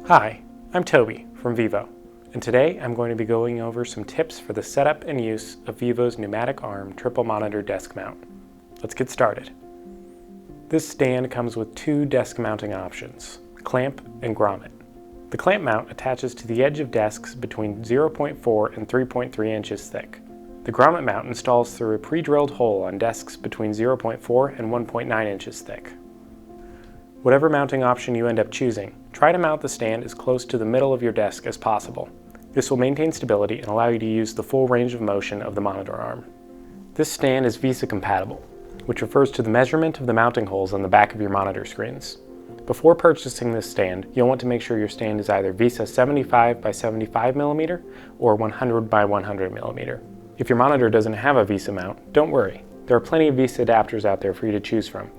Hi, I'm Toby from Vivo, and today I'm going to be going over some tips for the setup and use of Vivo's pneumatic arm triple monitor desk mount. Let's get started. This stand comes with two desk mounting options, clamp and grommet. The clamp mount attaches to the edge of desks between 0.4 and 3.3 inches thick. The grommet mount installs through a pre-drilled hole on desks between 0.4 and 1.9 inches thick. Whatever mounting option you end up choosing, try to mount the stand as close to the middle of your desk as possible. This will maintain stability and allow you to use the full range of motion of the monitor arm. This stand is VESA compatible, which refers to the measurement of the mounting holes on the back of your monitor screens. Before purchasing this stand, you'll want to make sure your stand is either VESA 75 by 75 mm or 100 by 100 mm. If your monitor doesn't have a VESA mount, don't worry. There are plenty of VESA adapters out there for you to choose from.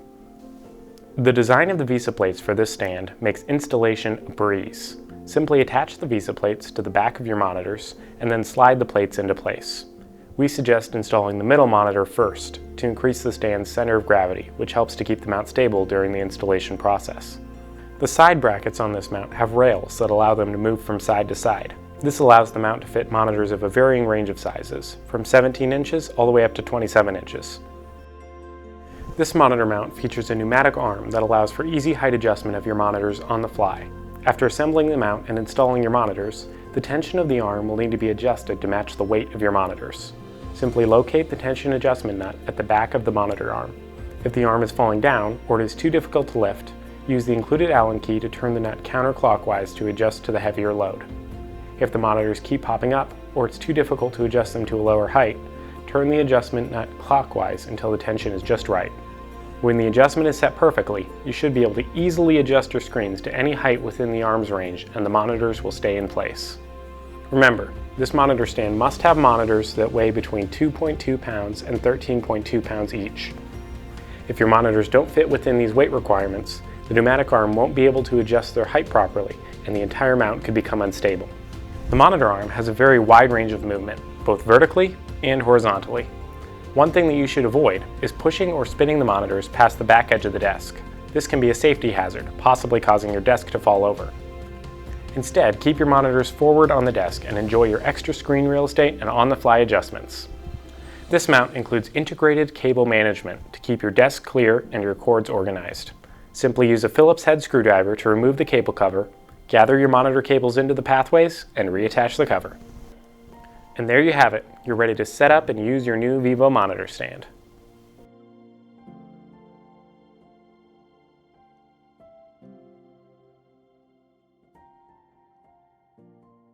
The design of the VESA plates for this stand makes installation a breeze. Simply attach the VESA plates to the back of your monitors and then slide the plates into place. We suggest installing the middle monitor first to increase the stand's center of gravity, which helps to keep the mount stable during the installation process. The side brackets on this mount have rails that allow them to move from side to side. This allows the mount to fit monitors of a varying range of sizes, from 17 inches all the way up to 27 inches. This monitor mount features a pneumatic arm that allows for easy height adjustment of your monitors on the fly. After assembling the mount and installing your monitors, the tension of the arm will need to be adjusted to match the weight of your monitors. Simply locate the tension adjustment nut at the back of the monitor arm. If the arm is falling down or it is too difficult to lift, use the included Allen key to turn the nut counterclockwise to adjust to the heavier load. If the monitors keep popping up or it's too difficult to adjust them to a lower height, turn the adjustment nut clockwise until the tension is just right. When the adjustment is set perfectly, you should be able to easily adjust your screens to any height within the arm's range and the monitors will stay in place. Remember, this monitor stand must have monitors that weigh between 2.2 pounds and 13.2 pounds each. If your monitors don't fit within these weight requirements, the pneumatic arm won't be able to adjust their height properly and the entire mount could become unstable. The monitor arm has a very wide range of movement, both vertically and horizontally. One thing that you should avoid is pushing or spinning the monitors past the back edge of the desk. This can be a safety hazard, possibly causing your desk to fall over. Instead, keep your monitors forward on the desk and enjoy your extra screen real estate and on-the-fly adjustments. This mount includes integrated cable management to keep your desk clear and your cords organized. Simply use a Phillips head screwdriver to remove the cable cover, gather your monitor cables into the pathways, and reattach the cover. And there you have it. You're ready to set up and use your new Vivo monitor stand.